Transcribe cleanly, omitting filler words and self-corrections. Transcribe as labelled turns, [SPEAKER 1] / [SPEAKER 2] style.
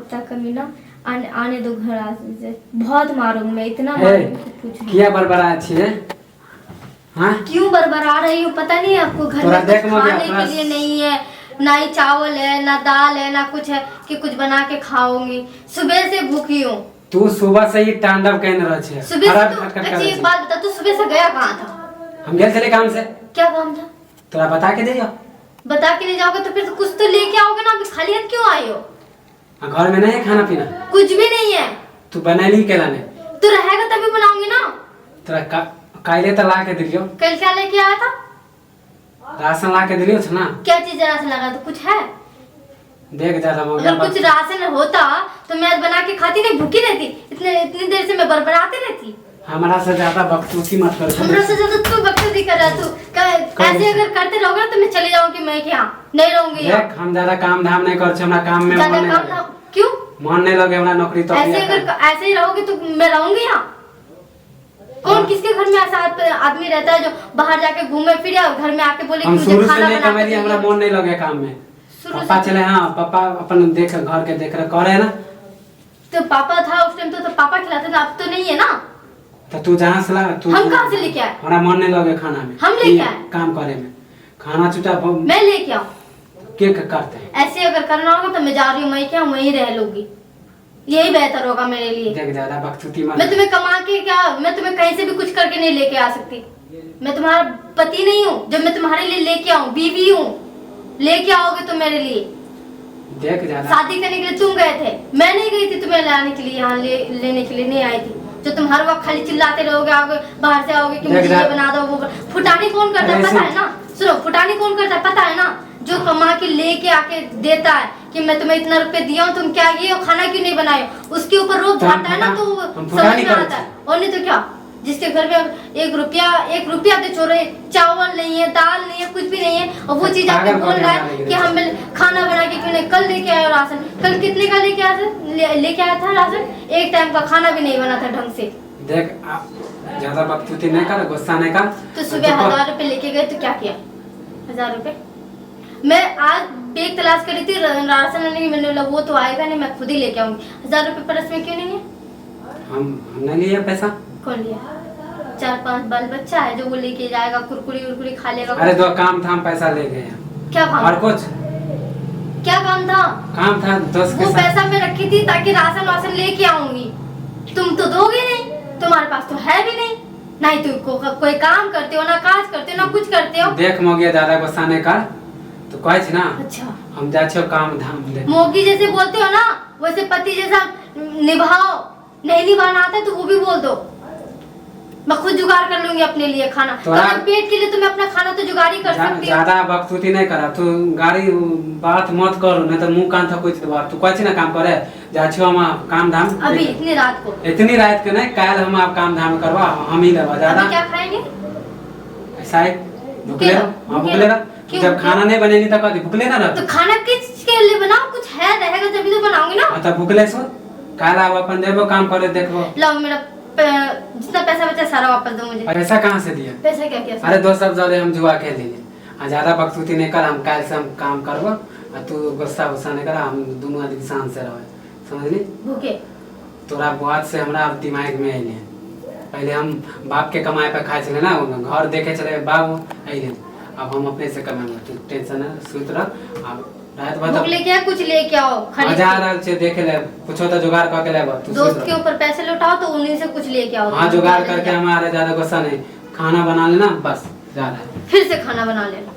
[SPEAKER 1] कुत्ता कमीना। आने दो घर से, बहुत मारूंगी मैं, इतना मारूंगी कुछ नहीं।
[SPEAKER 2] क्या बरबरा है? हाँ
[SPEAKER 1] क्यों बरबरा रही हो? पता नहीं आपको घर में कुछ खाने के लिए नहीं है, ना ही चावल है, ना दाल है, ना कुछ है कि कुछ बना के खाऊंगी। सुबह से भूखी हूँ।
[SPEAKER 2] तू सुबह से ही तांडव कहने रहा है।
[SPEAKER 1] सुबह से एक बात बता, तू सुबह से गया कहाँ था?
[SPEAKER 2] हम गए थे काम से।
[SPEAKER 1] क्या काम था?
[SPEAKER 2] तोरा बता के दे जाओ।
[SPEAKER 1] बता के नहीं जाओगे तो फिर कुछ तो लेके आओगे ना, अभी खाली हाथ क्यों आई हो?
[SPEAKER 2] घर में नहीं है खाना पीना?
[SPEAKER 1] कुछ भी नहीं है।
[SPEAKER 2] तू बना ली के लाने?
[SPEAKER 1] तू रहेगा तभी बनाऊंगी ना।
[SPEAKER 2] तोरा काले तो ला के दिलियो।
[SPEAKER 1] कल क्या लेके आया था?
[SPEAKER 2] राशन ला के दिलियो ना।
[SPEAKER 1] क्या चीज राशन लगा? तो कुछ है?
[SPEAKER 2] देख ज्यादा
[SPEAKER 1] अगर कुछ राशन होता तो मैं आज बना के खाती नहीं, भूखी रहती। इतनी देर से मैं बरबराती रहती।
[SPEAKER 2] हमारा से ज्यादा बकचोदी मत कर।
[SPEAKER 1] हमरा से ज्यादा तू बकचोदी कर रहा। तू ऐसे अगर करते रहोगे ना तो मैं चले जाऊंगी, मैं यहाँ नहीं रहूंगी।
[SPEAKER 2] देख हम ज्यादा काम धाम नहीं करछे, हमरा काम में
[SPEAKER 1] ज्यादा काम धाम क्यों?
[SPEAKER 2] मन नहीं लगे हमरा नौकरी तो।
[SPEAKER 1] ऐसे ही रहोगे तो मैं रहूंगी यहाँ। कौन किसके घर में ऐसा आदमी रहता है जो बाहर जाके घूमे फिरे और घर में आके बोले कि मुझे खाना बना के दे।
[SPEAKER 2] हमरा मन नहीं लगे काम में। पापा चले, हाँ पापा अपन देख घर के देख रहे करे ना।
[SPEAKER 1] तो पापा था उस टाइम तो पापा खिलाते थे, अब तो नहीं है ना।
[SPEAKER 2] तो तू जहाँ से ला तू।
[SPEAKER 1] हम कहाँ से लेके आए?
[SPEAKER 2] हमरा मन नहीं लगे खाना में।
[SPEAKER 1] हम लेके आए
[SPEAKER 2] काम करे में। खाना छुटा
[SPEAKER 1] मैं लेके आऊँ?
[SPEAKER 2] के करते हैं
[SPEAKER 1] ऐसे अगर करना होगा तो मैं जा रही हूँ, मैं क्या वहीं रह लूंगी, यही बेहतर होगा मेरे लिए।
[SPEAKER 2] देख ज्यादा बकचोदी मत।
[SPEAKER 1] मैं तुम्हें कमा के क्या, मैं तुम्हें कहीं से भी कुछ करके नहीं लेके आ सकती। मैं तुम्हारा पति नहीं हूँ जब मैं तुम्हारे लिए लेके आऊँ, बीवी हूँ। लेके आओगे तो मेरे लिए।
[SPEAKER 2] देख ज्यादा
[SPEAKER 1] शादी करने के लिए तुम गए थे, मैं नहीं गई थी तुम्हें लाने के लिए, यहाँ लेने के लिए नहीं आई थी। जो तुम हर वक्त खाली चिल्लाते रहोगे, आओगे बाहर से आओगे कि मुझे ये बना दो वो। फुटानी कौन करता है पता है ना? सुनो, फुटानी कौन करता है पता है ना? जो कमा के लेके आके देता है कि मैं तुम्हें इतना रुपए दिया हूँ, तुम क्या ये खाना क्यों नहीं बनाए, उसके ऊपर रोब झाड़ता है ना, तो समझ में आता है। और नहीं तो क्या, जिसके घर में एक रुपया दे छोड़े, चावल नहीं है, दाल नहीं है, कुछ भी नहीं है, और वो चीज आपको बोल रहा है कि हम खाना बना के क्यों नहीं। कल लेके आया राशन, कल कितने का लेके आया था राशन? एक टाइम का खाना भी नहीं बना था ढंग से।
[SPEAKER 2] देख ज्यादा बकचोदी नहीं कर, गुस्सा नहीं कर।
[SPEAKER 1] तो सुबह 1000 रुपए लेके गए तो क्या किया? 1000 रुपए मैं आज बैग तलाश करी थी राशन लेने की, मैंने बोला वो तो आएगा नहीं, मैं खुद ही लेके आऊंगी। 1000 रुपए पर्स में क्यों नहीं है?
[SPEAKER 2] हमने लिया पैसा।
[SPEAKER 1] कौन लिया? 4-5 बाल बच्चा है जो वो लेके जाएगा, कुरकुरी खा लेगा।
[SPEAKER 2] अरे दो काम था, हम पैसा ले गए।
[SPEAKER 1] क्या काम?
[SPEAKER 2] और कुछ
[SPEAKER 1] क्या काम था?
[SPEAKER 2] काम था दोस्त के
[SPEAKER 1] वो
[SPEAKER 2] साथ।
[SPEAKER 1] पैसा मैं रखी थी ताकि राशन लेके आऊंगी। तुम तो दोगे नहीं, तुम्हारे पास तो है भी नहीं। नहीं तुम कोई काम करते हो, ना काज करते हो, ना कुछ करते हो।
[SPEAKER 2] देख मोगिया ज्यादा गुस्सा नहीं कर, तो कहे छी ना।
[SPEAKER 1] अच्छा
[SPEAKER 2] हम जा छो काम धाम ले।
[SPEAKER 1] मोगी जैसे बोलते हो ना, वैसे पति जैसा निभाओ। नहीं निभाना आता तो वो भी बोल दो, मैं खुद जुगाड़ कर लूंगी अपने लिए खाना। तो पेट के लिए तुम्हें अपना खाना तो जुगाड़ ही कर सकती हो।
[SPEAKER 2] ज्यादा बकचोदी नहीं करा तू, गाड़ी बात मत कर, नहीं तो मुंह कान था कुछ बात। तू कहे छी ना काम करे, जा छो हम काम धाम।
[SPEAKER 1] अभी इतनी रात को?
[SPEAKER 2] इतनी रात के नहीं, कल हम आप काम धाम करवा, हम ही लेवा ज्यादा।
[SPEAKER 1] अभी क्या खाएंगे?
[SPEAKER 2] ऐसा है भूखले रह। जब खाना नहीं बनेगी तो कभी भूखले ना रह।
[SPEAKER 1] तो खाना किस के लिए बनाओ? कुछ है रहेगा तभी तो बनाऊंगी ना।
[SPEAKER 2] तो भूखले सो कल आप अपन देबो काम करे देखबो।
[SPEAKER 1] लो मेरा जितना पैसा बचा सारा वापस दो मुझे।
[SPEAKER 2] पैसा कहाँ से दिया?
[SPEAKER 1] पैसा क्या किया?
[SPEAKER 2] अरे दोस्त सब जरे हम जुआ खेल लिए। ज्यादा बकचोदी नहीं कर, हम कल से हम काम करबो। तू गुस्सा नहीं कर, हम दोनों आदमी शांत से रहे, समझली?
[SPEAKER 1] भूखे
[SPEAKER 2] तोरा बात से हमरा दिमाग में आइले। पहले हम बाप के कमाए पे खाए चले ना, घर देखे चले बाबू आइले। अब हम अपने से कमाएंगे, तू टेंशन है, सुत रह। रात भर
[SPEAKER 1] लेके आ, कुछ लेके आओ।
[SPEAKER 2] मजा आ रहा है, देखे ले कुछ होता जुगाड़ करके ले।
[SPEAKER 1] दोस्त के ऊपर पैसे लौटाओ तो उन्हीं से कुछ लेके आओ।
[SPEAKER 2] हाँ जुगाड़ करके, हमारे ज्यादा गुस्सा नहीं, खाना बना लेना बस ज्यादा।
[SPEAKER 1] फिर से खाना बना लेना।